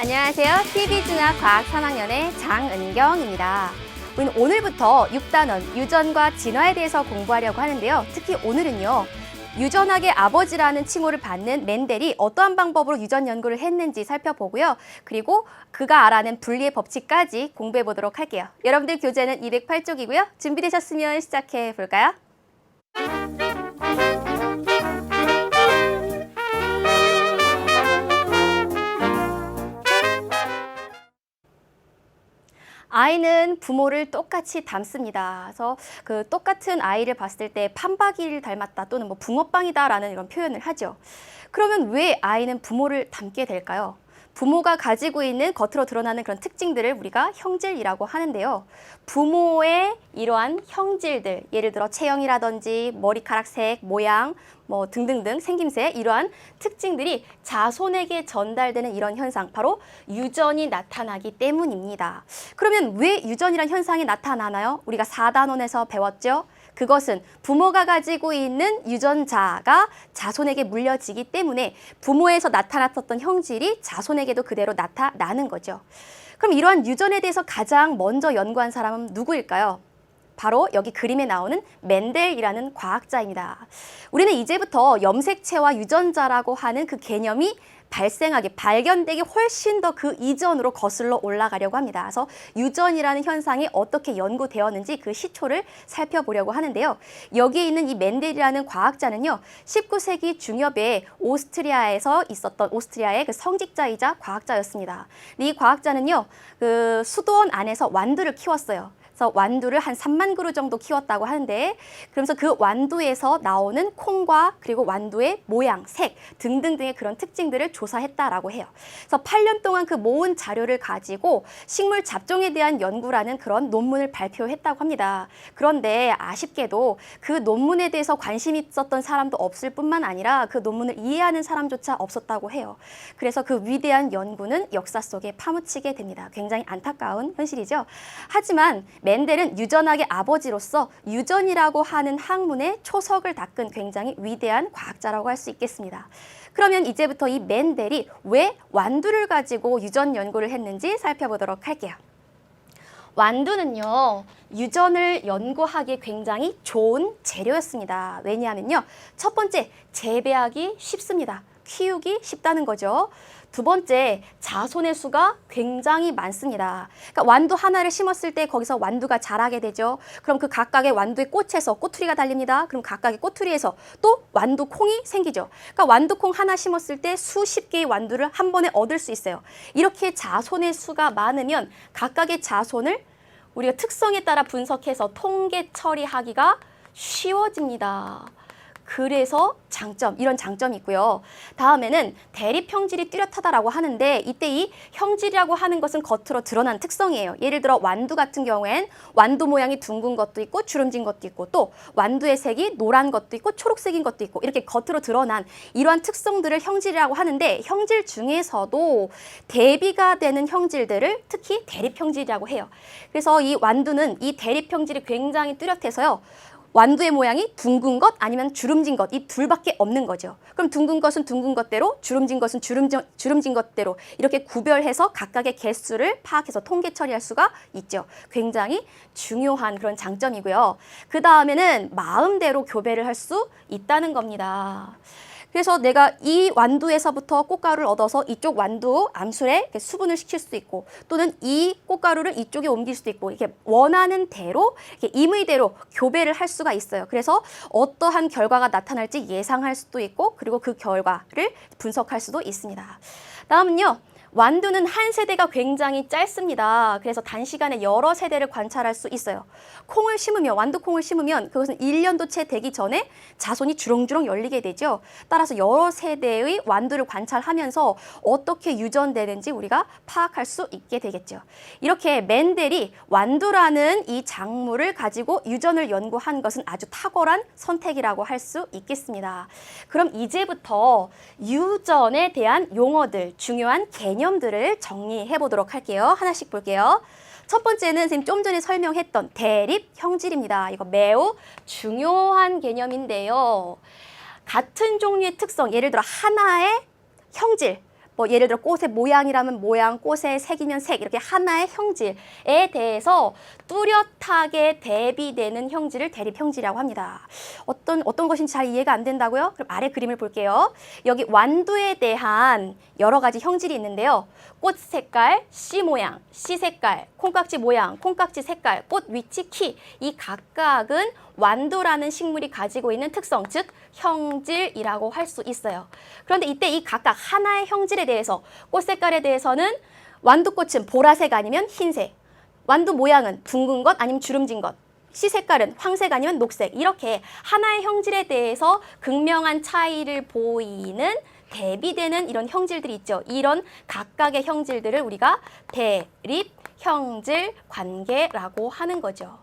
안녕하세요. TV준학 과학 3학년의 장은경입니다. 우리는 오늘부터 6단원 유전과 진화에 대해서 공부하려고 하는데요. 특히 오늘은요. 유전학의 아버지라는 칭호를 받는 멘델이 어떠한 방법으로 유전 연구를 했는지 살펴보고요. 그리고 그가 알아낸 분리의 법칙까지 공부해 보도록 할게요. 여러분들 교재는 208쪽이고요. 준비되셨으면 시작해 볼까요? 아이는 부모를 똑같이 닮습니다. 그래서 그 똑같은 아이를 봤을 때 판박이를 닮았다 또는 뭐 붕어빵이다라는 이런 표현을 하죠. 그러면 왜 아이는 부모를 닮게 될까요? 부모가 가지고 있는 겉으로 드러나는 그런 특징들을 우리가 형질이라고 하는데요. 부모의 이러한 형질들, 예를 들어 체형이라든지 머리카락 색, 모양, 뭐 등등등 생김새 이러한 특징들이 자손에게 전달되는 이런 현상, 바로 유전이 나타나기 때문입니다. 그러면 왜 유전이란 현상이 나타나나요? 우리가 4단원에서 배웠죠? 그것은 부모가 가지고 있는 유전자가 자손에게 물려지기 때문에 부모에서 나타났었던 형질이 자손에게도 그대로 나타나는 거죠. 그럼 이러한 유전에 대해서 가장 먼저 연구한 사람은 누구일까요? 바로 여기 그림에 나오는 멘델이라는 과학자입니다. 우리는 이제부터 염색체와 유전자라고 하는 그 개념이 발견되기 훨씬 더 그 이전으로 거슬러 올라가려고 합니다. 그래서 유전이라는 현상이 어떻게 연구되었는지 그 시초를 살펴보려고 하는데요. 여기에 있는 이 멘델이라는 과학자는요, 19세기 중엽에 오스트리아에서 있었던 오스트리아의 그 성직자이자 과학자였습니다. 이 과학자는요, 그 수도원 안에서 완두를 키웠어요. 그래서 완두를 한 3만 그루 정도 키웠다고 하는데, 그러면서 그 완두에서 나오는 콩과 그리고 완두의 모양, 색 등등등의 그런 특징들을 조사했다라고 해요. 그래서 8년 동안 그 모은 자료를 가지고 식물 잡종에 대한 연구라는 그런 논문을 발표했다고 합니다. 그런데 아쉽게도 그 논문에 대해서 관심이 있었던 사람도 없을 뿐만 아니라 그 논문을 이해하는 사람조차 없었다고 해요. 그래서 그 위대한 연구는 역사 속에 파묻히게 됩니다. 굉장히 안타까운 현실이죠. 하지만 멘델은 유전학의 아버지로서 유전이라고 하는 학문의 초석을 닦은 굉장히 위대한 과학자라고 할 수 있겠습니다. 그러면 이제부터 이 멘델이 왜 완두를 가지고 유전 연구를 했는지 살펴보도록 할게요. 완두는요, 유전을 연구하기에 굉장히 좋은 재료였습니다. 왜냐하면요, 첫 번째, 재배하기 쉽습니다. 키우기 쉽다는 거죠. 두 번째, 자손의 수가 굉장히 많습니다. 그러니까 완두 하나를 심었을 때 거기서 완두가 자라게 되죠. 그럼 그 각각의 완두의 꽃에서 꼬투리가 달립니다. 그럼 각각의 꼬투리에서 또 완두콩이 생기죠. 그러니까 완두콩 하나 심었을 때 수십 개의 완두를 한 번에 얻을 수 있어요. 이렇게 자손의 수가 많으면 각각의 자손을 우리가 특성에 따라 분석해서 통계 처리하기가 쉬워집니다. 그래서 이런 장점이 있고요. 다음에는 대립 형질이 뚜렷하다라고 하는데, 이때 이 형질이라고 하는 것은 겉으로 드러난 특성이에요. 예를 들어 완두 같은 경우엔 완두 모양이 둥근 것도 있고 주름진 것도 있고, 또 완두의 색이 노란 것도 있고 초록색인 것도 있고, 이렇게 겉으로 드러난 이러한 특성들을 형질이라고 하는데, 형질 중에서도 대비가 되는 형질들을 특히 대립 형질이라고 해요. 그래서 이 완두는 이 대립 형질이 굉장히 뚜렷해서요, 완두의 모양이 둥근 것 아니면 주름진 것, 이 둘밖에 없는 거죠. 그럼 둥근 것은 둥근 것대로, 주름진 것은 주름진 것대로 이렇게 구별해서 각각의 개수를 파악해서 통계 처리할 수가 있죠. 굉장히 중요한 그런 장점이고요. 그 다음에는 마음대로 교배를 할 수 있다는 겁니다. 그래서 내가 이 완두에서부터 꽃가루를 얻어서 이쪽 완두 암술에 수분을 시킬 수도 있고, 또는 이 꽃가루를 이쪽에 옮길 수도 있고, 이렇게 원하는 대로 이렇게 임의대로 교배를 할 수가 있어요. 그래서 어떠한 결과가 나타날지 예상할 수도 있고, 그리고 그 결과를 분석할 수도 있습니다. 다음은요. 완두는 한 세대가 굉장히 짧습니다. 그래서 단시간에 여러 세대를 관찰할 수 있어요. 완두콩을 심으면 그것은 1년도 채 되기 전에 자손이 주렁주렁 열리게 되죠. 따라서 여러 세대의 완두를 관찰하면서 어떻게 유전되는지 우리가 파악할 수 있게 되겠죠. 이렇게 멘델이 완두라는 이 작물을 가지고 유전을 연구한 것은 아주 탁월한 선택이라고 할 수 있겠습니다. 그럼 이제부터 유전에 대한 용어들, 중요한 개념들을 정리해 보도록 할게요. 하나씩 볼게요. 첫 번째는 선생님 좀 전에 설명했던 대립 형질입니다. 이거 매우 중요한 개념인데요. 같은 종류의 특성, 예를 들어 하나의 형질, 뭐 예를 들어 꽃의 모양이라면 모양, 꽃의 색이면 색, 이렇게 하나의 형질에 대해서 뚜렷하게 대비되는 형질을 대립형질이라고 합니다. 어떤 것인지 잘 이해가 안 된다고요? 그럼 아래 그림을 볼게요. 여기 완두에 대한 여러 가지 형질이 있는데요. 꽃 색깔, 씨 모양, 씨 색깔, 콩깍지 모양, 콩깍지 색깔, 꽃 위치, 키, 이 각각은 완두라는 식물이 가지고 있는 특성, 즉 형질이라고 할 수 있어요. 그런데 이때 이 각각 하나의 형질에 대해서 꽃 색깔에 대해서는 완두꽃은 보라색 아니면 흰색, 완두 모양은 둥근 것 아니면 주름진 것, 씨 색깔은 황색 아니면 녹색, 이렇게 하나의 형질에 대해서 극명한 차이를 보이는 대비되는 이런 형질들이 있죠. 이런 각각의 형질들을 우리가 대립 형질 관계라고 하는 거죠.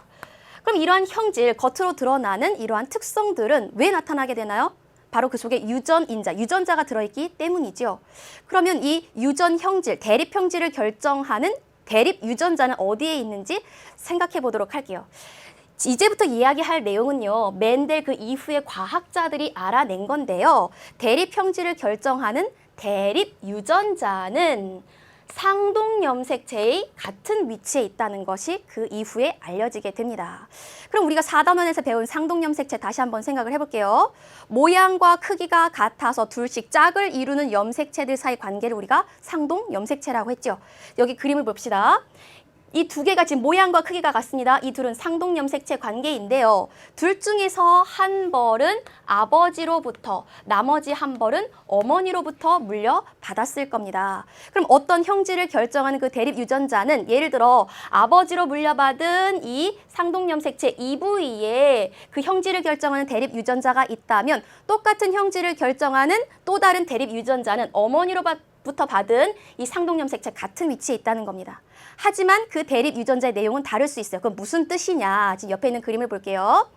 그럼 이러한 형질, 겉으로 드러나는 이러한 특성들은 왜 나타나게 되나요? 바로 그 속에 유전인자, 유전자가 들어있기 때문이죠. 그러면 이 유전 형질, 대립 형질을 결정하는 대립 유전자는 어디에 있는지 생각해 보도록 할게요. 이제부터 이야기할 내용은요, 멘델 그 이후에 과학자들이 알아낸 건데요. 대립 형질을 결정하는 대립 유전자는 상동염색체의 같은 위치에 있다는 것이 그 이후에 알려지게 됩니다. 그럼 우리가 4단원에서 배운 상동염색체 다시 한번 생각을 해볼게요. 모양과 크기가 같아서 둘씩 짝을 이루는 염색체들 사이 관계를 우리가 상동염색체라고 했죠. 여기 그림을 봅시다. 이 두 개가 지금 모양과 크기가 같습니다. 이 둘은 상동염색체 관계인데요. 둘 중에서 한 벌은 아버지로부터, 나머지 한 벌은 어머니로부터 물려받았을 겁니다. 그럼 어떤 형질을 결정하는 그 대립 유전자는 예를 들어 아버지로 물려받은 이 상동염색체 EV에 그 형질을 결정하는 대립 유전자가 있다면 똑같은 형질을 결정하는 또 다른 대립 유전자는 어머니로부터 받은 이 상동염색체 같은 위치에 있다는 겁니다. 하지만 그 대립 유전자의 내용은 다를 수 있어요. 그럼 무슨 뜻이냐? 지금 옆에 있는 그림을 볼게요.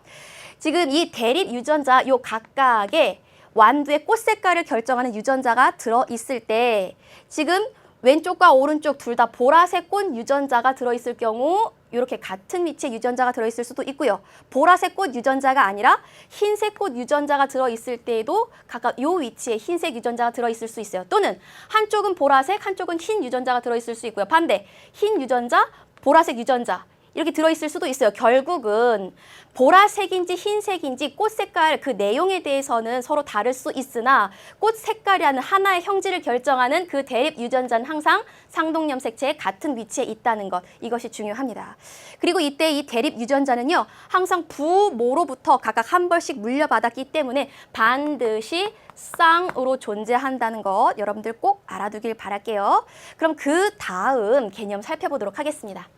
지금 이 대립 유전자 요 각각의 완두의 꽃 색깔을 결정하는 유전자가 들어있을 때 지금 왼쪽과 오른쪽 둘 다 보라색 꽃 유전자가 들어있을 경우 이렇게 같은 위치에 유전자가 들어있을 수도 있고요. 보라색 꽃 유전자가 아니라 흰색 꽃 유전자가 들어있을 때에도 각각 이 위치에 흰색 유전자가 들어있을 수 있어요. 또는 한쪽은 보라색, 한쪽은 흰 유전자가 들어있을 수 있고요. 반대, 흰 유전자, 보라색 유전자 이렇게 들어있을 수도 있어요. 결국은 보라색인지 흰색인지 꽃 색깔 그 내용에 대해서는 서로 다를 수 있으나 꽃 색깔이라는 하나의 형질을 결정하는 그 대립 유전자는 항상 상동염색체의 같은 위치에 있다는 것, 이것이 중요합니다. 그리고 이때 이 대립 유전자는요, 항상 부모로부터 각각 한 벌씩 물려받았기 때문에 반드시 쌍으로 존재한다는 것 여러분들 꼭 알아두길 바랄게요. 그럼 그 다음 개념 살펴보도록 하겠습니다.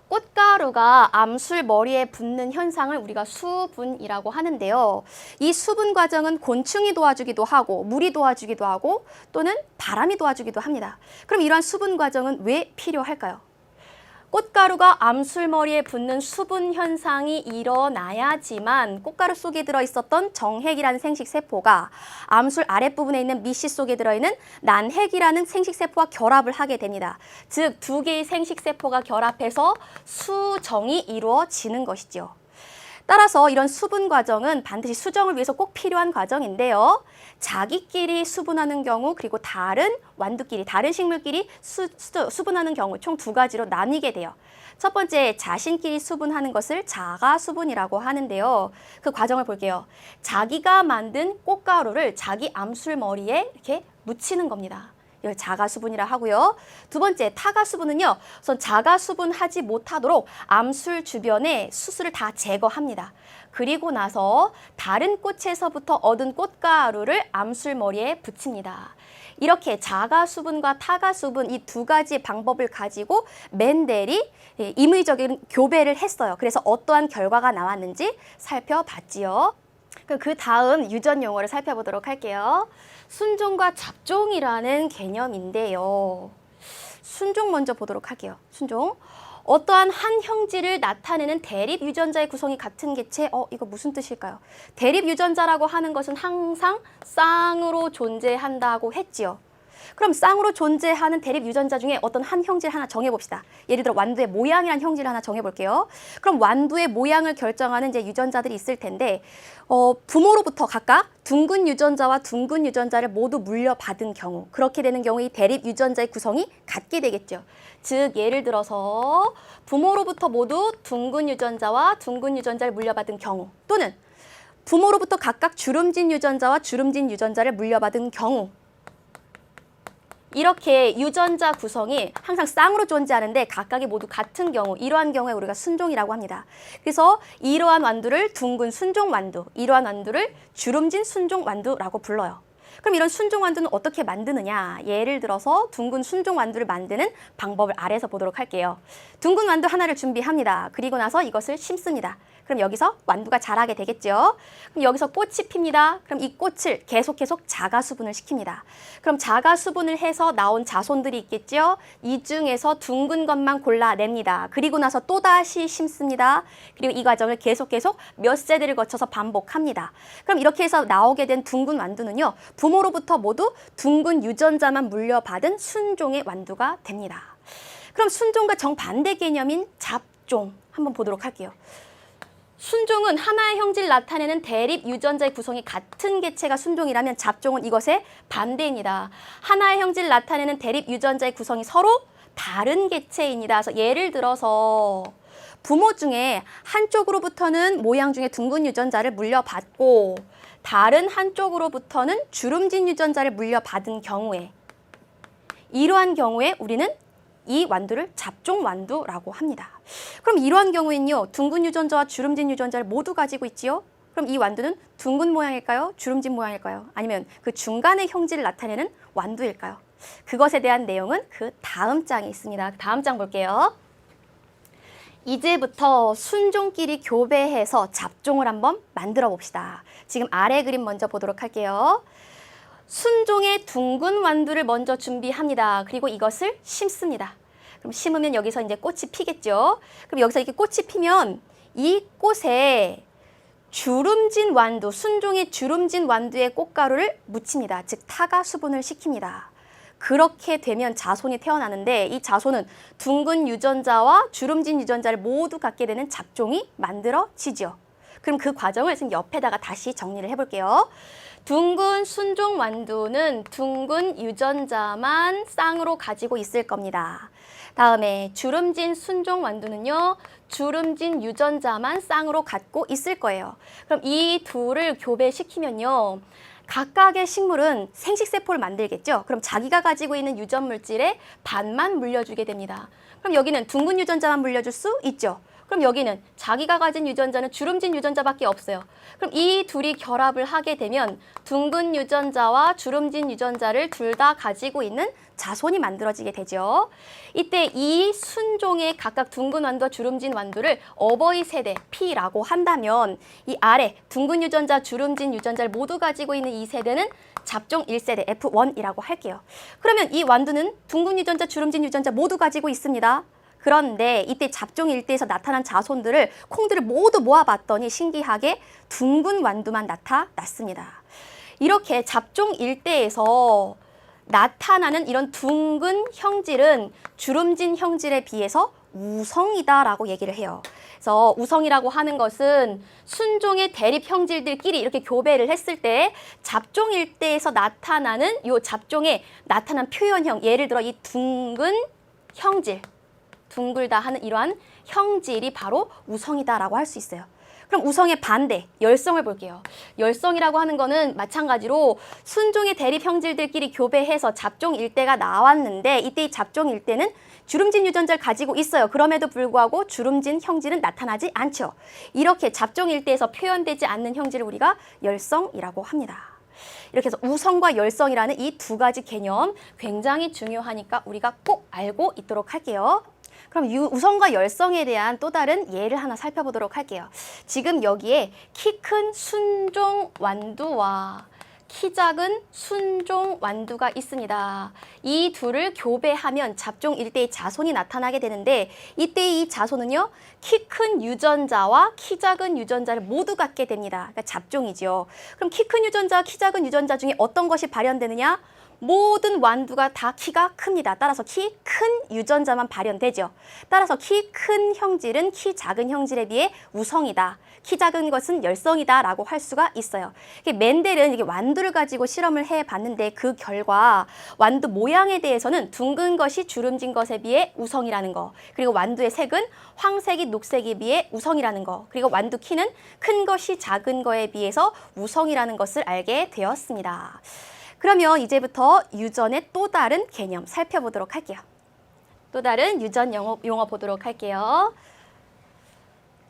꽃가루가 암술 머리에 붙는 현상을 우리가 수분이라고 하는데요. 이 수분 과정은 곤충이 도와주기도 하고 물이 도와주기도 하고 또는 바람이 도와주기도 합니다. 그럼 이러한 수분 과정은 왜 필요할까요? 꽃가루가 암술머리에 붙는 수분 현상이 일어나야지만 꽃가루 속에 들어있었던 정핵이라는 생식세포가 암술 아랫부분에 있는 밑씨 속에 들어있는 난핵이라는 생식세포와 결합을 하게 됩니다. 즉, 두 개의 생식세포가 결합해서 수정이 이루어지는 것이죠. 따라서 이런 수분 과정은 반드시 수정을 위해서 꼭 필요한 과정인데요. 자기끼리 수분하는 경우 그리고 다른 완두끼리, 다른 식물끼리 수분하는 경우 총 두 가지로 나뉘게 돼요. 첫 번째, 자신끼리 수분하는 것을 자가수분이라고 하는데요. 그 과정을 볼게요. 자기가 만든 꽃가루를 자기 암술머리에 이렇게 묻히는 겁니다. 이걸 자가수분이라 하고요. 두 번째, 타가수분은요. 우선 자가수분하지 못하도록 암술 주변에 수수를 다 제거합니다. 그리고 나서 다른 꽃에서부터 얻은 꽃가루를 암술머리에 붙입니다. 이렇게 자가수분과 타가수분 이 두 가지 방법을 가지고 멘델이 임의적인 교배를 했어요. 그래서 어떠한 결과가 나왔는지 살펴봤지요. 그 다음 유전 용어를 살펴보도록 할게요. 순종과 잡종이라는 개념인데요. 순종 먼저 보도록 할게요. 순종. 어떠한 한 형질을 나타내는 대립 유전자의 구성이 같은 개체, 이거 무슨 뜻일까요? 대립 유전자라고 하는 것은 항상 쌍으로 존재한다고 했지요. 그럼 쌍으로 존재하는 대립 유전자 중에 어떤 한 형질 하나 정해봅시다. 예를 들어 완두의 모양이라는 형질을 하나 정해볼게요. 그럼 완두의 모양을 결정하는 이제 유전자들이 있을 텐데 부모로부터 각각 둥근 유전자와 둥근 유전자를 모두 물려받은 경우, 그렇게 되는 경우 이 대립 유전자의 구성이 같게 되겠죠. 즉 예를 들어서 부모로부터 모두 둥근 유전자와 둥근 유전자를 물려받은 경우, 또는 부모로부터 각각 주름진 유전자와 주름진 유전자를 물려받은 경우, 이렇게 유전자 구성이 항상 쌍으로 존재하는데 각각이 모두 같은 경우, 이러한 경우에 우리가 순종이라고 합니다. 그래서 이러한 완두를 둥근 순종 완두, 이러한 완두를 주름진 순종 완두라고 불러요. 그럼 이런 순종 완두는 어떻게 만드느냐? 예를 들어서 둥근 순종 완두를 만드는 방법을 아래에서 보도록 할게요. 둥근 완두 하나를 준비합니다. 그리고 나서 이것을 심습니다. 그럼 여기서 완두가 자라게 되겠죠. 그럼 여기서 꽃이 핍니다. 그럼 이 꽃을 계속 자가 수분을 시킵니다. 그럼 자가 수분을 해서 나온 자손들이 있겠죠. 이 중에서 둥근 것만 골라냅니다. 그리고 나서 또다시 심습니다. 그리고 이 과정을 계속 몇 세대를 거쳐서 반복합니다. 그럼 이렇게 해서 나오게 된 둥근 완두는요, 부모로부터 모두 둥근 유전자만 물려받은 순종의 완두가 됩니다. 그럼 순종과 정반대 개념인 잡종 한번 보도록 할게요. 순종은 하나의 형질을 나타내는 대립 유전자의 구성이 같은 개체가 순종이라면 잡종은 이것의 반대입니다. 하나의 형질을 나타내는 대립 유전자의 구성이 서로 다른 개체입니다. 그래서 예를 들어서 부모 중에 한쪽으로부터는 모양 중에 둥근 유전자를 물려받고 다른 한쪽으로부터는 주름진 유전자를 물려받은 경우에, 이러한 경우에 우리는 이 완두를 잡종 완두라고 합니다. 그럼 이러한 경우에는요, 둥근 유전자와 주름진 유전자를 모두 가지고 있지요. 그럼 이 완두는 둥근 모양일까요? 주름진 모양일까요? 아니면 그 중간의 형질을 나타내는 완두일까요? 그것에 대한 내용은 그 다음 장에 있습니다. 다음 장 볼게요. 이제부터 순종끼리 교배해서 잡종을 한번 만들어 봅시다. 지금 아래 그림 먼저 보도록 할게요. 순종의 둥근 완두를 먼저 준비합니다. 그리고 이것을 심습니다. 그럼 심으면 여기서 이제 꽃이 피겠죠. 그럼 여기서 이렇게 꽃이 피면 이 꽃에 주름진 완두, 순종의 주름진 완두의 꽃가루를 묻힙니다. 즉 타가 수분을 시킵니다. 그렇게 되면 자손이 태어나는데 이 자손은 둥근 유전자와 주름진 유전자를 모두 갖게 되는 잡종이 만들어지죠. 그럼 그 과정을 지금 옆에다가 다시 정리를 해볼게요. 둥근 순종 완두는 둥근 유전자만 쌍으로 가지고 있을 겁니다. 다음에 주름진 순종 완두는요, 주름진 유전자만 쌍으로 갖고 있을 거예요. 그럼 이 둘을 교배시키면요, 각각의 식물은 생식세포를 만들겠죠. 그럼 자기가 가지고 있는 유전 물질의 반만 물려주게 됩니다. 그럼 여기는 둥근 유전자만 물려줄 수 있죠. 그럼 여기는 자기가 가진 유전자는 주름진 유전자밖에 없어요. 그럼 이 둘이 결합을 하게 되면 둥근 유전자와 주름진 유전자를 둘 다 가지고 있는 자손이 만들어지게 되죠. 이때 이 순종의 각각 둥근 완두와 주름진 완두를 어버이 세대 P라고 한다면 이 아래 둥근 유전자, 주름진 유전자를 모두 가지고 있는 이 세대는 잡종 1세대 F1이라고 할게요. 그러면 이 완두는 둥근 유전자, 주름진 유전자 모두 가지고 있습니다. 그런데 이때 잡종 일대에서 나타난 자손들을 콩들을 모두 모아봤더니 신기하게 둥근 완두만 나타났습니다. 이렇게 잡종 일대에서 나타나는 이런 둥근 형질은 주름진 형질에 비해서 우성이다라고 얘기를 해요. 그래서 우성이라고 하는 것은 순종의 대립 형질들끼리 이렇게 교배를 했을 때 잡종 일대에서 나타나는 이 잡종에 나타난 표현형, 예를 들어 이 둥근 형질, 둥글다 하는 이러한 형질이 바로 우성이다라고 할 수 있어요. 그럼 우성의 반대, 열성을 볼게요. 열성이라고 하는 거는 마찬가지로 순종의 대립 형질들끼리 교배해서 잡종 일대가 나왔는데 이때 이 잡종 일대는 주름진 유전자를 가지고 있어요. 그럼에도 불구하고 주름진 형질은 나타나지 않죠. 이렇게 잡종 일대에서 표현되지 않는 형질을 우리가 열성이라고 합니다. 이렇게 해서 우성과 열성이라는 이 두 가지 개념 굉장히 중요하니까 우리가 꼭 알고 있도록 할게요. 그럼 우성과 열성에 대한 또 다른 예를 하나 살펴보도록 할게요. 지금 여기에 키 큰 순종 완두와 키 작은 순종 완두가 있습니다. 이 둘을 교배하면 잡종 일대의 자손이 나타나게 되는데 이때 이 자손은요, 키 큰 유전자와 키 작은 유전자를 모두 갖게 됩니다. 그러니까 잡종이죠. 그럼 키 큰 유전자와 키 작은 유전자 중에 어떤 것이 발현되느냐? 모든 완두가 다 키가 큽니다. 따라서 키 큰 유전자만 발현되죠. 따라서 키 큰 형질은 키 작은 형질에 비해 우성이다. 키 작은 것은 열성이다 라고 할 수가 있어요. 멘델은 이게 완두를 가지고 실험을 해봤는데 그 결과 완두 모양에 대해서는 둥근 것이 주름진 것에 비해 우성이라는 거, 그리고 완두의 색은 황색이 녹색에 비해 우성이라는 거, 그리고 완두 키는 큰 것이 작은 거에 비해서 우성이라는 것을 알게 되었습니다. 그러면 이제부터 유전의 또 다른 개념 살펴보도록 할게요. 또 다른 유전 용어 보도록 할게요.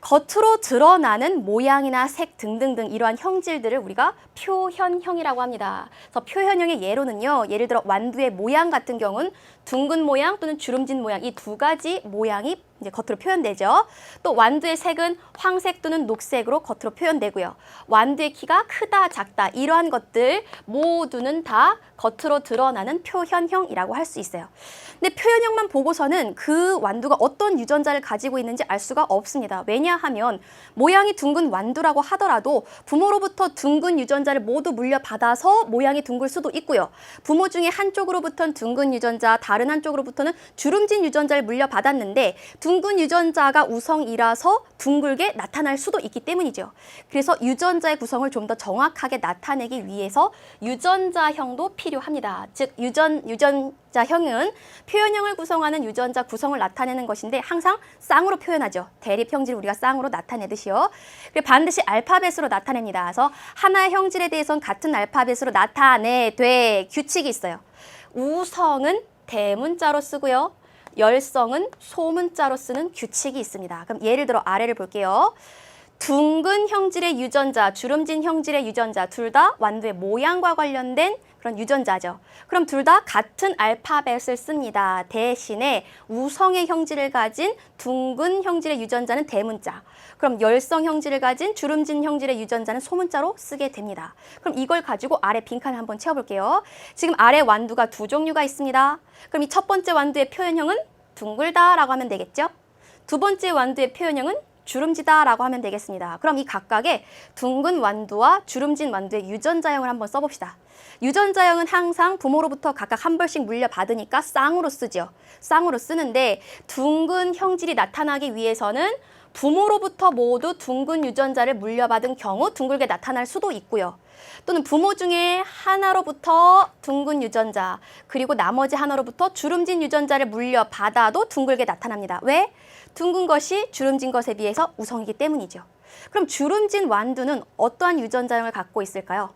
겉으로 드러나는 모양이나 색 등등등 이러한 형질들을 우리가 표현형이라고 합니다. 그래서 표현형의 예로는요, 예를 들어 완두의 모양 같은 경우는 둥근 모양 또는 주름진 모양, 이 두 가지 모양이 이제 겉으로 표현되죠. 또 완두의 색은 황색 또는 녹색으로 겉으로 표현되고요. 완두의 키가 크다, 작다 이러한 것들 모두는 다 겉으로 드러나는 표현형이라고 할 수 있어요. 근데 표현형만 보고서는 그 완두가 어떤 유전자를 가지고 있는지 알 수가 없습니다. 왜냐하면 모양이 둥근 완두라고 하더라도 부모로부터 둥근 유전자를 모두 물려받아서 모양이 둥글 수도 있고요. 부모 중에 한쪽으로부터는 둥근 유전자, 다른 한쪽으로부터는 주름진 유전자를 물려받았는데 둥근 유전자가 우성이라서 둥글게 나타날 수도 있기 때문이죠. 그래서 유전자의 구성을 좀 더 정확하게 나타내기 위해서 유전자형도 필요합니다. 즉 유전자형은 표현형을 구성하는 유전자 구성을 나타내는 것인데 항상 쌍으로 표현하죠. 대립 형질을 우리가 쌍으로 나타내듯이요. 그리고 반드시 알파벳으로 나타냅니다. 그래서 하나의 형질에 대해서는 같은 알파벳으로 나타내되 규칙이 있어요. 우성은 대문자로 쓰고요. 열성은 소문자로 쓰는 규칙이 있습니다. 그럼 예를 들어 아래를 볼게요. 둥근 형질의 유전자, 주름진 형질의 유전자 둘 다 완두의 모양과 관련된 그런 유전자죠. 그럼 둘 다 같은 알파벳을 씁니다. 대신에 우성의 형질을 가진 둥근 형질의 유전자는 대문자, 그럼 열성 형질을 가진 주름진 형질의 유전자는 소문자로 쓰게 됩니다. 그럼 이걸 가지고 아래 빈칸을 한번 채워볼게요. 지금 아래 완두가 두 종류가 있습니다. 그럼 이 첫 번째 완두의 표현형은 둥글다라고 하면 되겠죠? 두 번째 완두의 표현형은 주름지다라고 하면 되겠습니다. 그럼 이 각각의 둥근 완두와 주름진 완두의 유전자형을 한번 써봅시다. 유전자형은 항상 부모로부터 각각 한 벌씩 물려받으니까 쌍으로 쓰죠. 쌍으로 쓰는데 둥근 형질이 나타나기 위해서는 부모로부터 모두 둥근 유전자를 물려받은 경우 둥글게 나타날 수도 있고요. 또는 부모 중에 하나로부터 둥근 유전자, 그리고 나머지 하나로부터 주름진 유전자를 물려받아도 둥글게 나타납니다. 왜? 둥근 것이 주름진 것에 비해서 우성이기 때문이죠. 그럼 주름진 완두는 어떠한 유전자형을 갖고 있을까요?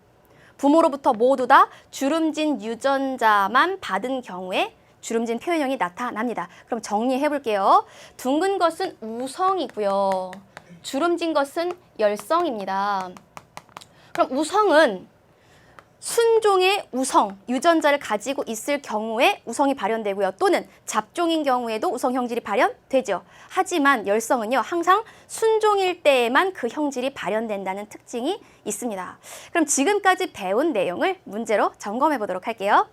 부모로부터 모두 다 주름진 유전자만 받은 경우에 주름진 표현형이 나타납니다. 그럼 정리해 볼게요. 둥근 것은 우성이고요. 주름진 것은 열성입니다. 그럼 우성은 순종의 우성, 유전자를 가지고 있을 경우에 우성이 발현되고요. 또는 잡종인 경우에도 우성 형질이 발현되죠. 하지만 열성은요, 항상 순종일 때에만 그 형질이 발현된다는 특징이 있습니다. 그럼 지금까지 배운 내용을 문제로 점검해 보도록 할게요.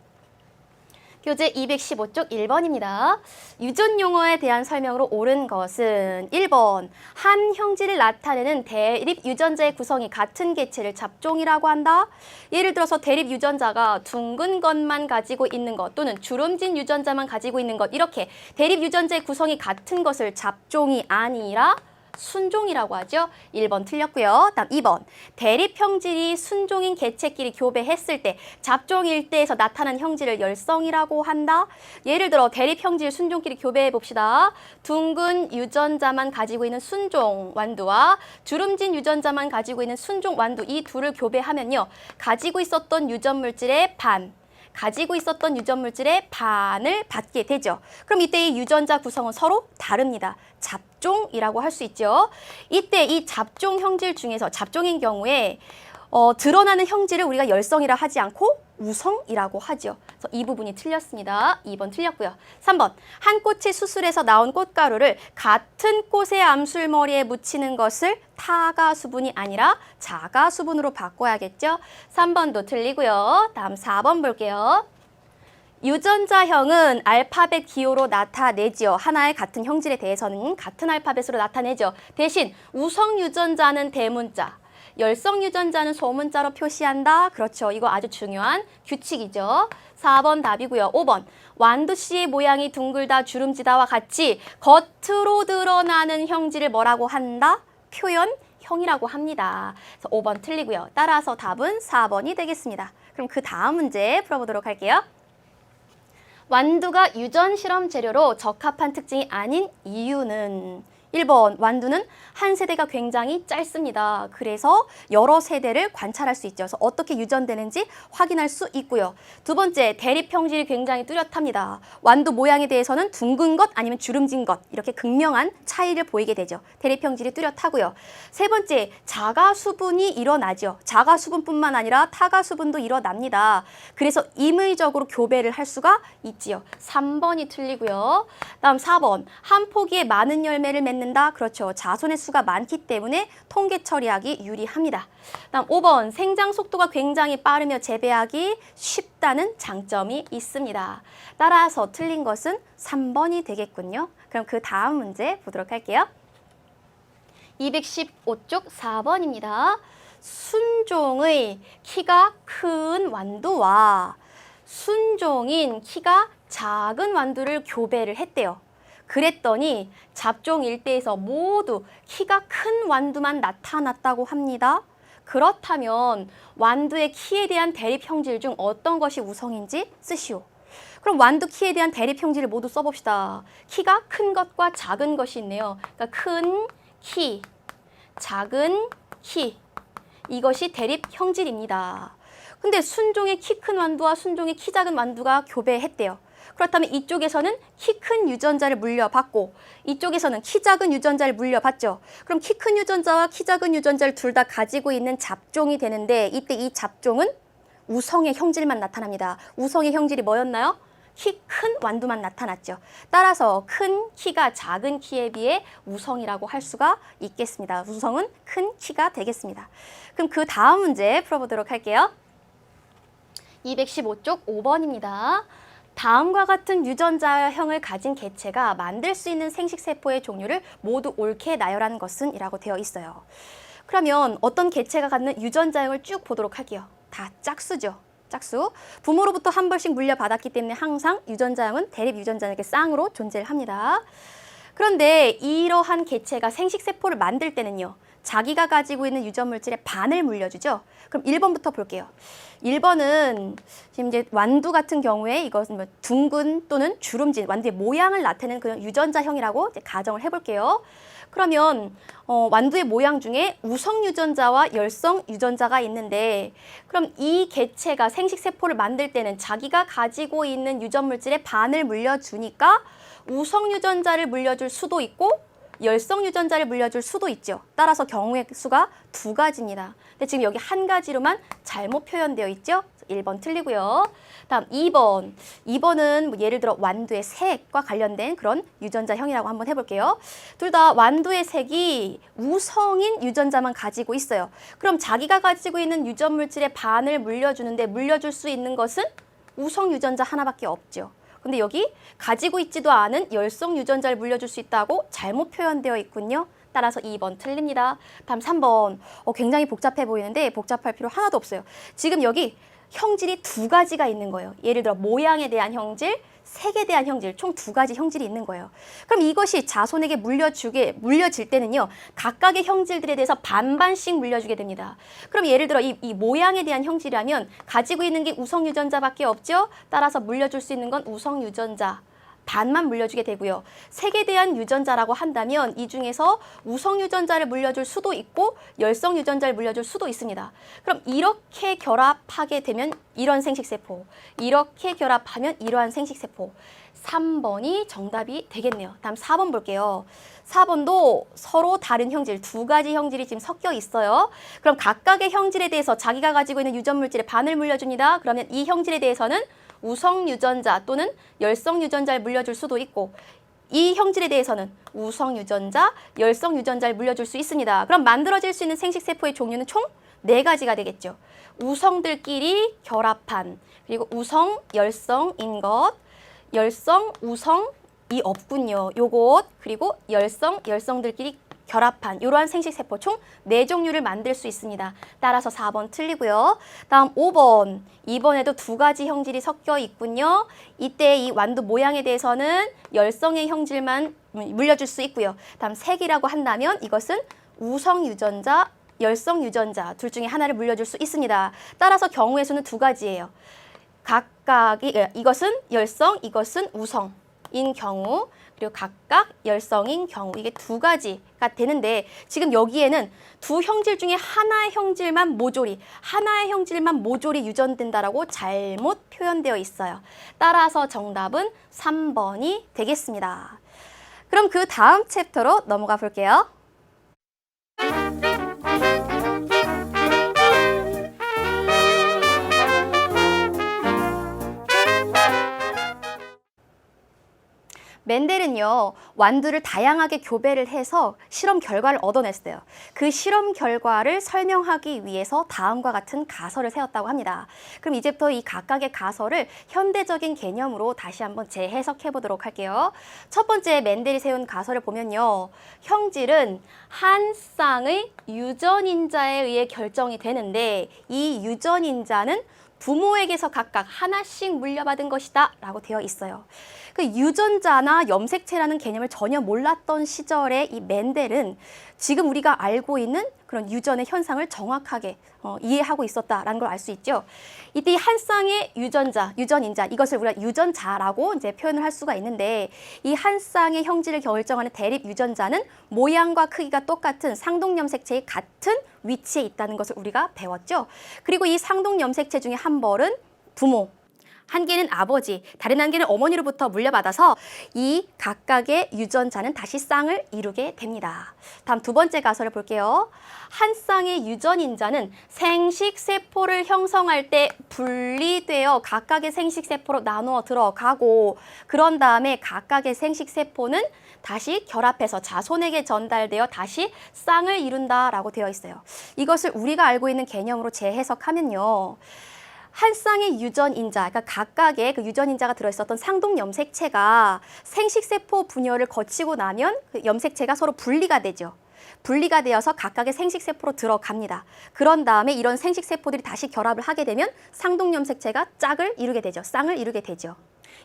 교재 215쪽 1번입니다. 유전 용어에 대한 설명으로 옳은 것은 1번, 한 형질을 나타내는 대립 유전자의 구성이 같은 개체를 잡종이라고 한다. 예를 들어서 대립 유전자가 둥근 것만 가지고 있는 것 또는 주름진 유전자만 가지고 있는 것, 이렇게 대립 유전자의 구성이 같은 것을 잡종이 아니라 순종이라고 하죠. 1번 틀렸고요. 다음 2번. 대립 형질이 순종인 개체끼리 교배했을 때 잡종일 때에서 나타난 형질을 열성이라고 한다. 예를 들어 대립 형질 순종끼리 교배해 봅시다. 둥근 유전자만 가지고 있는 순종 완두와 주름진 유전자만 가지고 있는 순종 완두, 이 둘을 교배하면요, 가지고 있었던 유전 물질의 반을 받게 되죠. 그럼 이때 이 유전자 구성은 서로 다릅니다. 잡종이라고 할 수 있죠. 이때 이 잡종 형질 중에서 잡종인 경우에 드러나는 형질을 우리가 열성이라 하지 않고 우성이라고 하죠. 그래서 이 부분이 틀렸습니다. 2번 틀렸고요. 3번. 한 꽃이 수술해서 나온 꽃가루를 같은 꽃의 암술머리에 묻히는 것을 타가수분이 아니라 자가수분으로 바꿔야겠죠. 3번도 틀리고요. 다음 4번 볼게요. 유전자형은 알파벳 기호로 나타내지요. 하나의 같은 형질에 대해서는 같은 알파벳으로 나타내죠. 대신 우성 유전자는 대문자, 열성 유전자는 소문자로 표시한다. 그렇죠. 이거 아주 중요한 규칙이죠. 4번 답이고요. 5번 완두씨의 모양이 둥글다, 주름지다와 같이 겉으로 드러나는 형질을 뭐라고 한다? 표현형이라고 합니다. 그래서 5번 틀리고요. 따라서 답은 4번이 되겠습니다. 그럼 그 다음 문제 풀어보도록 할게요. 완두가 유전 실험 재료로 적합한 특징이 아닌 이유는 1번 완두는 한 세대가 굉장히 짧습니다. 그래서 여러 세대를 관찰할 수 있죠. 그래서 어떻게 유전되는지 확인할 수 있고요. 두 번째, 대립 형질이 굉장히 뚜렷합니다. 완두 모양에 대해서는 둥근 것 아니면 주름진 것 이렇게 극명한 차이를 보이게 되죠. 대립 형질이 뚜렷하고요. 세 번째, 자가 수분이 일어나죠. 자가 수분뿐만 아니라 타가 수분도 일어납니다. 그래서 임의적으로 교배를 할 수가 있지요. 3번이 틀리고요. 다음 4번, 한 포기에 많은 열매를 맺는 그렇죠. 자손의 수가 많기 때문에 통계 처리하기 유리합니다. 다음 5번, 생장 속도가 굉장히 빠르며 재배하기 쉽다는 장점이 있습니다. 따라서 틀린 것은 3번이 되겠군요. 그럼 그 다음 문제 보도록 할게요. 215쪽 4번입니다. 순종의 키가 큰 완두와 순종인 키가 작은 완두를 교배를 했대요. 그랬더니 잡종 일대에서 모두 키가 큰 완두만 나타났다고 합니다. 그렇다면 완두의 키에 대한 대립 형질 중 어떤 것이 우성인지 쓰시오. 그럼 완두 키에 대한 대립 형질을 모두 써봅시다. 키가 큰 것과 작은 것이 있네요. 그러니까 큰 키, 작은 키, 이것이 대립 형질입니다. 근데 순종의 키 큰 완두와 순종의 키 작은 완두가 교배했대요. 그렇다면 이쪽에서는 키 큰 유전자를 물려받고 이쪽에서는 키 작은 유전자를 물려받죠. 그럼 키 큰 유전자와 키 작은 유전자를 둘 다 가지고 있는 잡종이 되는데 이때 이 잡종은 우성의 형질만 나타납니다. 우성의 형질이 뭐였나요? 키 큰 완두만 나타났죠. 따라서 큰 키가 작은 키에 비해 우성이라고 할 수가 있겠습니다. 우성은 큰 키가 되겠습니다. 그럼 그 다음 문제 풀어보도록 할게요. 215쪽 5번입니다. 다음과 같은 유전자형을 가진 개체가 만들 수 있는 생식세포의 종류를 모두 옳게 나열한 것은 이라고 되어 있어요. 그러면 어떤 개체가 갖는 유전자형을 쭉 보도록 할게요. 다 짝수죠. 짝수. 부모로부터 한 벌씩 물려받았기 때문에 항상 유전자형은 대립 유전자형의 쌍으로 존재를 합니다. 그런데 이러한 개체가 생식세포를 만들 때는요. 자기가 가지고 있는 유전물질의 반을 물려주죠. 그럼 1번부터 볼게요. 1번은 지금 이제 완두 같은 경우에 이것은 뭐 둥근 또는 주름진 완두의 모양을 나타내는 그런 유전자형이라고 이제 가정을 해볼게요. 그러면 완두의 모양 중에 우성 유전자와 열성 유전자가 있는데 그럼 이 개체가 생식세포를 만들 때는 자기가 가지고 있는 유전물질의 반을 물려주니까 우성 유전자를 물려줄 수도 있고 열성 유전자를 물려줄 수도 있죠. 따라서 경우의 수가 두 가지입니다. 근데 지금 여기 한 가지로만 잘못 표현되어 있죠. 1번 틀리고요. 다음 2번. 2번은 뭐 예를 들어 완두의 색과 관련된 그런 유전자형이라고 한번 해볼게요. 둘 다 완두의 색이 우성인 유전자만 가지고 있어요. 그럼 자기가 가지고 있는 유전물질의 반을 물려주는데 물려줄 수 있는 것은 우성 유전자 하나밖에 없죠. 근데 여기 가지고 있지도 않은 열성 유전자를 물려줄 수 있다고 잘못 표현되어 있군요. 따라서 2번 틀립니다. 다음 3번. 굉장히 복잡해 보이는데 복잡할 필요 하나도 없어요. 지금 여기 형질이 두 가지가 있는 거예요. 예를 들어 모양에 대한 형질, 색에 대한 형질, 총 두 가지 형질이 있는 거예요. 그럼 이것이 자손에게 물려질 때는요. 각각의 형질들에 대해서 반반씩 물려주게 됩니다. 그럼 예를 들어 이 모양에 대한 형질이라면 가지고 있는 게 우성 유전자밖에 없죠. 따라서 물려줄 수 있는 건 우성 유전자. 반만 물려주게 되고요. 색에 대한 유전자라고 한다면 이 중에서 우성 유전자를 물려줄 수도 있고 열성 유전자를 물려줄 수도 있습니다. 그럼 이렇게 결합하게 되면 이런 생식세포, 이렇게 결합하면 이러한 생식세포. 3번이 정답이 되겠네요. 다음 4번 볼게요. 4번도 서로 다른 형질, 두 가지 형질이 지금 섞여 있어요. 그럼 각각의 형질에 대해서 자기가 가지고 있는 유전물질의 반을 물려줍니다. 그러면 이 형질에 대해서는 우성 유전자 또는 열성 유전자를 물려줄 수도 있고 이 형질에 대해서는 우성 유전자, 열성 유전자를 물려줄 수 있습니다. 그럼 만들어질 수 있는 생식세포의 종류는 총 4가지가 되겠죠. 우성들끼리 결합한, 그리고 우성, 열성인 것, 열성, 우성이 없군요. 요것, 그리고 열성, 열성들끼리 결합한 이러한 생식세포 총 4종류를 만들 수 있습니다. 따라서 4번 틀리고요. 다음 5번. 이번에도 두 가지 형질이 섞여 있군요. 이때 이 완두 모양에 대해서는 열성의 형질만 물려줄 수 있고요. 다음 색이라고 한다면 이것은 우성 유전자, 열성 유전자 둘 중에 하나를 물려줄 수 있습니다. 따라서 경우의 수는 두 가지예요. 각각이 이것은 열성, 이것은 우성인 경우, 그리고 각각 열성인 경우, 이게 두 가지가 되는데 지금 여기에는 두 형질 중에 하나의 형질만 모조리 유전된다라고 잘못 표현되어 있어요. 따라서 정답은 3번이 되겠습니다. 그럼 그 다음 챕터로 넘어가 볼게요. 멘델은요, 완두를 다양하게 교배를 해서 실험 결과를 얻어냈어요. 그 실험 결과를 설명하기 위해서 다음과 같은 가설을 세웠다고 합니다. 그럼 이제부터 이 각각의 가설을 현대적인 개념으로 다시 한번 재해석해 보도록 할게요. 첫 번째 멘델이 세운 가설을 보면요, 형질은 한 쌍의 유전인자에 의해 결정이 되는데 이 유전인자는 부모에게서 각각 하나씩 물려받은 것이다 라고 되어 있어요. 그 유전자나 염색체라는 개념을 전혀 몰랐던 시절에 이 멘델은 지금 우리가 알고 있는 그런 유전의 현상을 정확하게 이해하고 있었다라는 걸 알 수 있죠. 이때 한 쌍의 유전인자, 이것을 우리가 유전자라고 이제 표현을 할 수가 있는데 이 한 쌍의 형질을 결정하는 대립 유전자는 모양과 크기가 똑같은 상동염색체의 같은 위치에 있다는 것을 우리가 배웠죠. 그리고 이 상동염색체 중에 한 벌은 부모, 한 개는 아버지, 다른 한 개는 어머니로부터 물려받아서 이 각각의 유전자는 다시 쌍을 이루게 됩니다. 다음 두 번째 가설을 볼게요. 한 쌍의 유전인자는 생식세포를 형성할 때 분리되어 각각의 생식세포로 나누어 들어가고 그런 다음에 각각의 생식세포는 다시 결합해서 자손에게 전달되어 다시 쌍을 이룬다라고 되어 있어요. 이것을 우리가 알고 있는 개념으로 재해석하면요, 한 쌍의 유전인자, 그러니까 각각의 그 유전인자가 들어있었던 상동염색체가 생식세포 분열을 거치고 나면 그 염색체가 서로 분리가 되죠. 분리가 되어서 각각의 생식세포로 들어갑니다. 그런 다음에 이런 생식세포들이 다시 결합을 하게 되면 상동염색체가 짝을 이루게 되죠. 쌍을 이루게 되죠.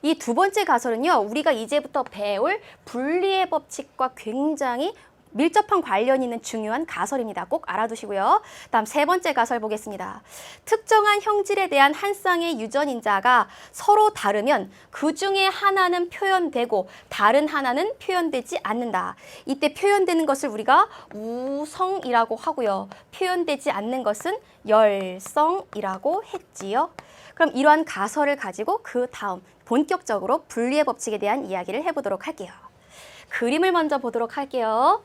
이 두 번째 가설은요, 우리가 이제부터 배울 분리의 법칙과 굉장히 밀접한 관련이 있는 중요한 가설입니다. 꼭 알아두시고요. 다음 세 번째 가설 보겠습니다. 특정한 형질에 대한 한 쌍의 유전인자가 서로 다르면 그 중에 하나는 표현되고 다른 하나는 표현되지 않는다. 이때 표현되는 것을 우리가 우성이라고 하고요. 표현되지 않는 것은 열성이라고 했지요. 그럼 이러한 가설을 가지고 그 다음 본격적으로 분리의 법칙에 대한 이야기를 해보도록 할게요. 그림을 먼저 보도록 할게요.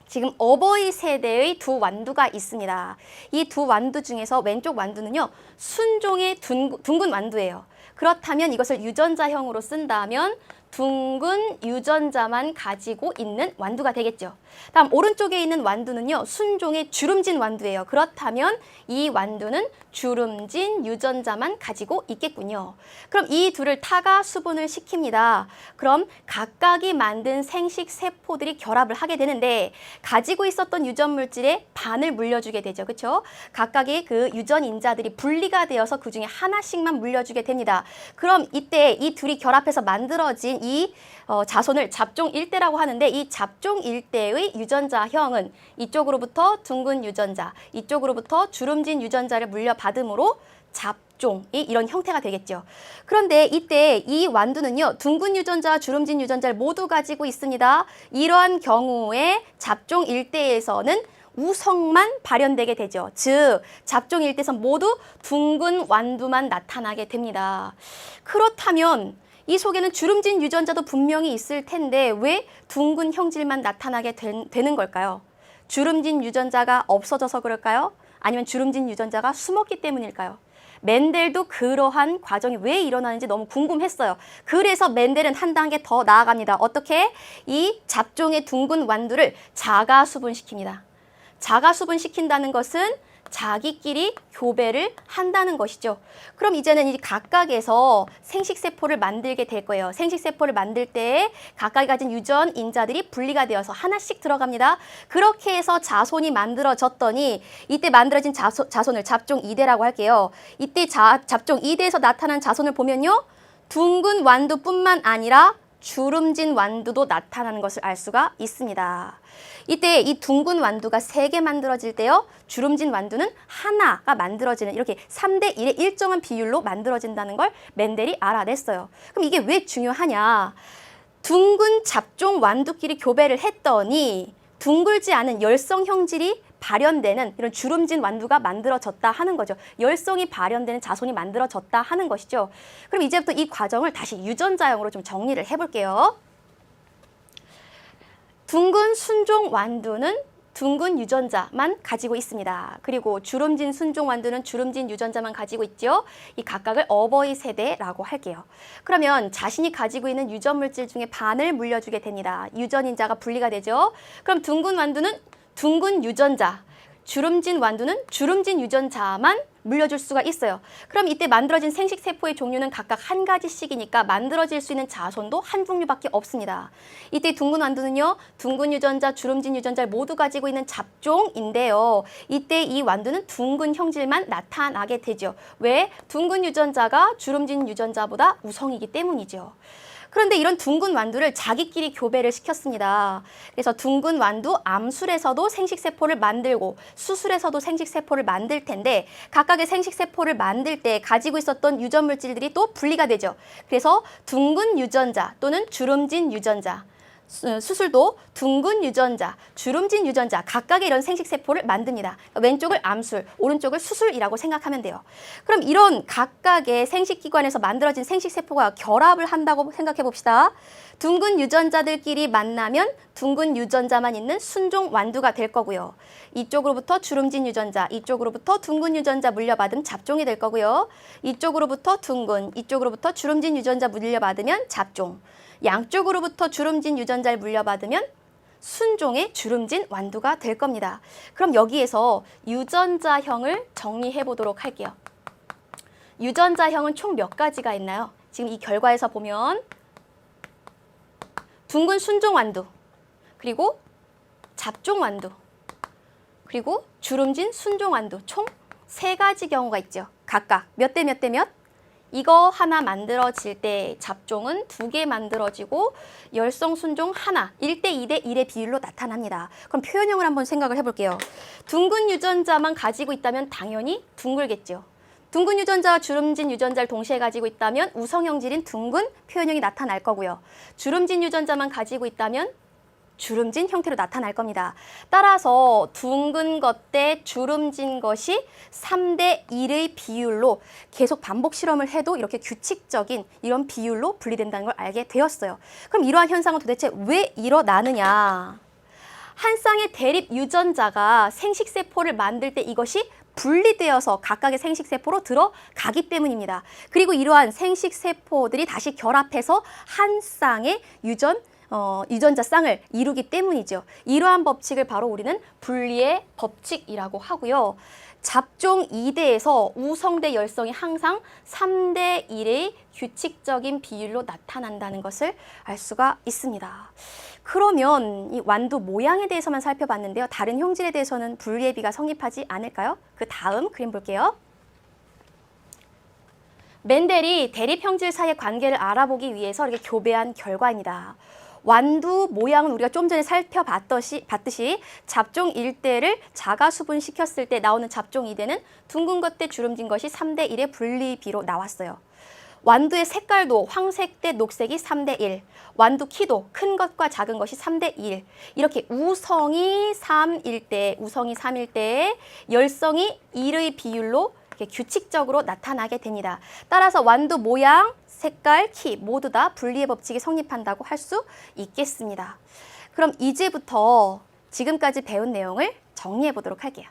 지금 어버이 세대의 두 완두가 있습니다. 이 두 완두 중에서 왼쪽 완두는요, 순종의 둥근 완두예요. 그렇다면 이것을 유전자형으로 쓴다면 둥근 유전자만 가지고 있는 완두가 되겠죠. 다음 오른쪽에 있는 완두는요, 순종의 주름진 완두예요. 그렇다면 이 완두는 주름진 유전자만 가지고 있겠군요. 그럼 이 둘을 타가 수분을 시킵니다. 그럼 각각이 만든 생식 세포들이 결합을 하게 되는데 가지고 있었던 유전 물질의 반을 물려주게 되죠. 그렇죠? 각각의 그 유전 인자들이 분리가 되어서 그중에 하나씩만 물려주게 됩니다. 그럼 이때 이 둘이 결합해서 만들어진 이 자손을 잡종 일대라고 하는데 이 잡종 일대의 유전자형은 이쪽으로부터 둥근 유전자, 이쪽으로부터 주름진 유전자를 물려받음으로 잡종이 이런 형태가 되겠죠. 그런데 이때 이 완두는요, 둥근 유전자와 주름진 유전자를 모두 가지고 있습니다. 이러한 경우에 잡종 일대에서는 우성만 발현되게 되죠. 즉, 잡종 일대에서 모두 둥근 완두만 나타나게 됩니다. 그렇다면 이 속에는 주름진 유전자도 분명히 있을 텐데 왜 둥근 형질만 나타나게 되는 걸까요? 주름진 유전자가 없어져서 그럴까요? 아니면 주름진 유전자가 숨었기 때문일까요? 멘델도 그러한 과정이 왜 일어나는지 너무 궁금했어요. 그래서 멘델은 한 단계 더 나아갑니다. 어떻게? 이 잡종의 둥근 완두를 자가 수분시킵니다. 자가 수분시킨다는 것은 자기끼리 교배를 한다는 것이죠. 그럼 이제는 이 각각에서 생식세포를 만들게 될 거예요. 생식세포를 만들 때 각각이 가진 유전, 인자들이 분리가 되어서 하나씩 들어갑니다. 그렇게 해서 자손이 만들어졌더니 이때 만들어진 자손을 잡종 2대라고 할게요. 이때 잡종 2대에서 나타난 자손을 보면요. 둥근 완두뿐만 아니라 주름진 완두도 나타나는 것을 알 수가 있습니다. 이때 이 둥근 완두가 3개 만들어질 때요. 주름진 완두는 하나가 만들어지는 이렇게 3대1의 일정한 비율로 만들어진다는 걸 멘델이 알아냈어요. 그럼 이게 왜 중요하냐? 둥근 잡종 완두끼리 교배를 했더니 둥글지 않은 열성 형질이 발현되는 이런 주름진 완두가 만들어졌다 하는 거죠. 열성이 발현되는 자손이 만들어졌다 하는 것이죠. 그럼 이제부터 이 과정을 다시 유전자형으로 좀 정리를 해볼게요. 둥근 순종 완두는 둥근 유전자만 가지고 있습니다. 그리고 주름진 순종 완두는 주름진 유전자만 가지고 있죠. 이 각각을 어버이 세대라고 할게요. 그러면 자신이 가지고 있는 유전 물질 중에 반을 물려주게 됩니다. 유전인자가 분리가 되죠. 그럼 둥근 완두는 둥근 유전자, 주름진 완두는 주름진 유전자만 물려줄 수가 있어요. 그럼 이때 만들어진 생식세포의 종류는 각각 한 가지씩이니까 만들어질 수 있는 자손도 한 종류밖에 없습니다. 이때 둥근 완두는요. 둥근 유전자, 주름진 유전자를 모두 가지고 있는 잡종인데요. 이때 이 완두는 둥근 형질만 나타나게 되죠. 왜? 둥근 유전자가 주름진 유전자보다 우성이기 때문이죠. 그런데 이런 둥근 완두를 자기끼리 교배를 시켰습니다. 그래서 둥근 완두 암술에서도 생식세포를 만들고 수술에서도 생식세포를 만들 텐데 각각의 생식세포를 만들 때 가지고 있었던 유전 물질들이 또 분리가 되죠. 그래서 둥근 유전자 또는 주름진 유전자, 수술도 둥근 유전자, 주름진 유전자 각각의 이런 생식세포를 만듭니다. 왼쪽을 암술, 오른쪽을 수술이라고 생각하면 돼요. 그럼 이런 각각의 생식기관에서 만들어진 생식세포가 결합을 한다고 생각해 봅시다. 둥근 유전자들끼리 만나면 둥근 유전자만 있는 순종 완두가 될 거고요. 이쪽으로부터 주름진 유전자, 이쪽으로부터 둥근 유전자 물려받은 잡종이 될 거고요. 이쪽으로부터 둥근, 이쪽으로부터 주름진 유전자 물려받으면 잡종. 양쪽으로부터 주름진 유전자를 물려받으면 순종의 주름진 완두가 될 겁니다. 그럼 여기에서 유전자형을 정리해 보도록 할게요. 유전자형은 총 몇 가지가 있나요? 지금 이 결과에서 보면 둥근 순종 완두, 그리고 잡종 완두, 그리고 주름진 순종 완두 총 3가지 경우가 있죠. 각각 몇 대 몇 대 몇? 이거 하나 만들어질 때 잡종은 2개 만들어지고 열성 순종 하나, 1대 2대 1의 비율로 나타납니다. 그럼 표현형을 한번 생각을 해볼게요. 둥근 유전자만 가지고 있다면 당연히 둥글겠죠. 둥근 유전자와 주름진 유전자를 동시에 가지고 있다면 우성형질인 둥근 표현형이 나타날 거고요. 주름진 유전자만 가지고 있다면 주름진 형태로 나타날 겁니다. 따라서 둥근 것 대 주름진 것이 3대 1의 비율로 계속 반복 실험을 해도 이렇게 규칙적인 이런 비율로 분리된다는 걸 알게 되었어요. 그럼 이러한 현상은 도대체 왜 일어나느냐? 한 쌍의 대립 유전자가 생식세포를 만들 때 이것이 분리되어서 각각의 생식세포로 들어가기 때문입니다. 그리고 이러한 생식세포들이 다시 결합해서 한 쌍의 유전자 쌍을 이루기 때문이죠. 이러한 법칙을 바로 우리는 분리의 법칙이라고 하고요. 잡종 2대에서 우성대 열성이 항상 3대 1의 규칙적인 비율로 나타난다는 것을 알 수가 있습니다. 그러면 이 완두 모양에 대해서만 살펴봤는데요. 다른 형질에 대해서는 분리의 비가 성립하지 않을까요? 그 다음 그림 볼게요. 멘델이 대립 형질 사이의 관계를 알아보기 위해서 이렇게 교배한 결과입니다. 완두 모양은 우리가 좀 전에 살펴봤듯이 잡종 1대를 자가 수분시켰을 때 나오는 잡종 2대는 둥근 것 대 주름진 것이 3대 1의 분리비로 나왔어요. 완두의 색깔도 황색 대 녹색이 3대 1, 완두 키도 큰 것과 작은 것이 3대 1, 이렇게 우성이 3일 때, 우성이 3일 때 열성이 1의 비율로 이렇게 규칙적으로 나타나게 됩니다. 따라서 완두 모양, 색깔, 키 모두 다 분리의 법칙이 성립한다고 할 수 있겠습니다. 그럼 이제부터 지금까지 배운 내용을 정리해 보도록 할게요.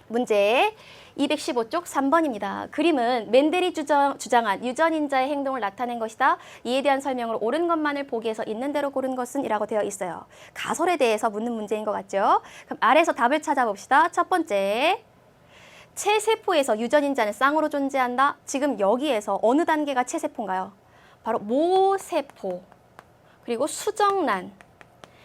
문제 215쪽 3번입니다. 그림은 멘델이 주장한 유전인자의 행동을 나타낸 것이다. 이에 대한 설명을 옳은 것만을 보기에서 있는 대로 고른 것은 이라고 되어 있어요. 가설에 대해서 묻는 문제인 것 같죠? 그럼 아래에서 답을 찾아봅시다. 첫 번째, 체세포에서 유전인자는 쌍으로 존재한다. 지금 여기에서 어느 단계가 체세포인가요? 바로 모세포, 그리고 수정란,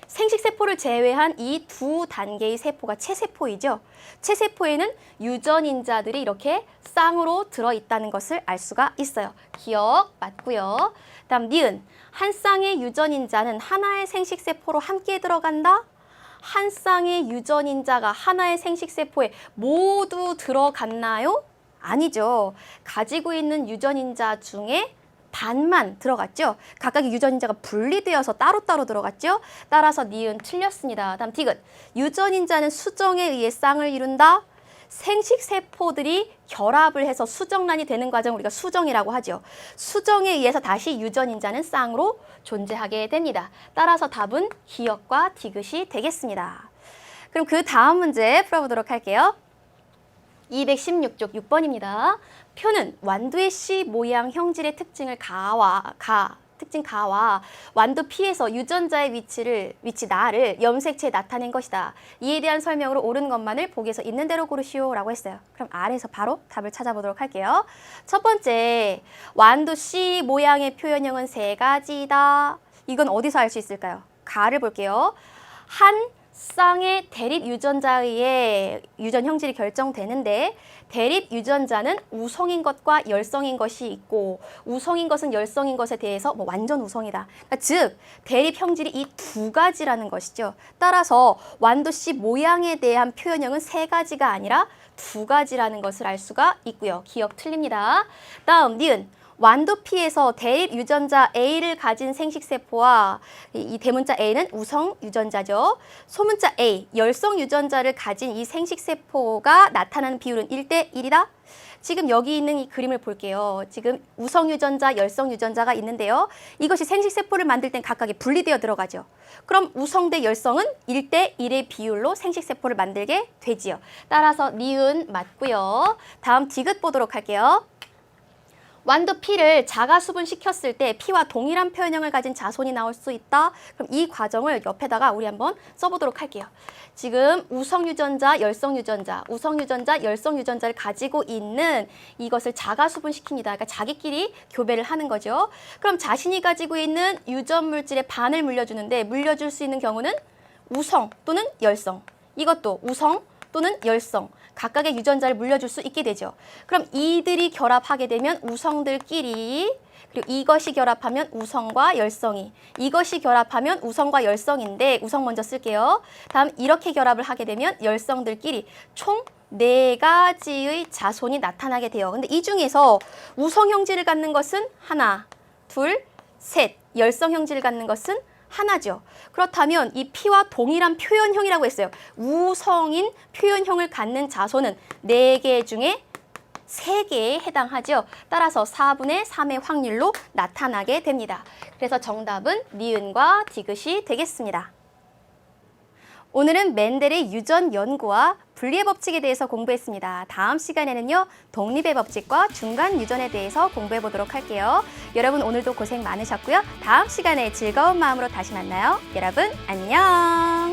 생식세포를 제외한 이 두 단계의 세포가 체세포이죠. 체세포에는 유전인자들이 이렇게 쌍으로 들어있다는 것을 알 수가 있어요. 기억 맞고요. 다음 니은, 한 쌍의 유전인자는 하나의 생식세포로 함께 들어간다. 한 쌍의 유전인자가 하나의 생식세포에 모두 들어갔나요? 아니죠. 가지고 있는 유전인자 중에 반만 들어갔죠. 각각의 유전인자가 분리되어서 따로따로 들어갔죠. 따라서 니은 틀렸습니다. 다음 디귿, 유전인자는 수정에 의해 쌍을 이룬다. 생식세포들이 결합을 해서 수정란이 되는 과정을 우리가 수정이라고 하죠. 수정에 의해서 다시 유전인자는 쌍으로 존재하게 됩니다. 따라서 답은 기역과 디귿이 되겠습니다. 그럼 그 다음 문제 풀어보도록 할게요. 216쪽 6번입니다. 표는 완두의 씨 모양 형질의 특징을 특징 가와 완두 P에서 유전자의 위치 나를 염색체에 나타낸 것이다. 이에 대한 설명으로 옳은 것만을 보기에서 있는 대로 고르시오 라고 했어요. 그럼 아래에서 바로 답을 찾아보도록 할게요. 첫 번째, 완두 C 모양의 표현형은 세 가지다. 이건 어디서 알 수 있을까요? 가를 볼게요. 한 쌍의 대립 유전자에 의해 유전 형질이 결정되는데 대립 유전자는 우성인 것과 열성인 것이 있고 우성인 것은 열성인 것에 대해서 완전 우성이다. 그러니까 즉 대립 형질이 이 두 가지라는 것이죠. 따라서 완두 씨 모양에 대한 표현형은 세 가지가 아니라 두 가지라는 것을 알 수가 있고요. 기억 틀립니다. 다음 니은, 완두 P에서 대립 유전자 A를 가진 생식세포와 이 대문자 A는 우성 유전자죠. 소문자 A, 열성 유전자를 가진 이 생식세포가 나타나는 비율은 1대 1이다. 지금 여기 있는 이 그림을 볼게요. 지금 우성 유전자, 열성 유전자가 있는데요. 이것이 생식세포를 만들 땐 각각이 분리되어 들어가죠. 그럼 우성 대 열성은 1대 1의 비율로 생식세포를 만들게 되지요. 따라서 니은 맞고요. 다음 디귿 보도록 할게요. 완두 P를 자가수분시켰을 때 P와 동일한 표현형을 가진 자손이 나올 수 있다. 그럼 이 과정을 옆에다가 우리 한번 써보도록 할게요. 지금 우성유전자, 열성유전자, 우성유전자, 열성유전자를 가지고 있는 이것을 자가수분시킵니다. 그러니까 자기끼리 교배를 하는 거죠. 그럼 자신이 가지고 있는 유전물질의 반을 물려주는데 물려줄 수 있는 경우는 우성 또는 열성. 이것도 우성 또는 열성. 각각의 유전자를 물려줄 수 있게 되죠. 그럼 이들이 결합하게 되면 우성들끼리, 그리고 이것이 결합하면 우성과 열성이, 이것이 결합하면 우성과 열성인데 우성 먼저 쓸게요. 다음 이렇게 결합을 하게 되면 열성들끼리 총 4가지의 자손이 나타나게 돼요. 근데 이 중에서 우성 형질을 갖는 것은 하나, 둘, 셋, 열성 형질을 갖는 것은 하나죠. 그렇다면 이 P와 동일한 표현형이라고 했어요. 우성인 표현형을 갖는 자손은 4개 중에 3개에 해당하죠. 따라서 4분의 3의 확률로 나타나게 됩니다. 그래서 정답은 니은과 디귿이 되겠습니다. 오늘은 멘델의 유전 연구와 분리의 법칙에 대해서 공부했습니다. 다음 시간에는요, 독립의 법칙과 중간 유전에 대해서 공부해 보도록 할게요. 여러분 오늘도 고생 많으셨고요. 다음 시간에 즐거운 마음으로 다시 만나요. 여러분 안녕.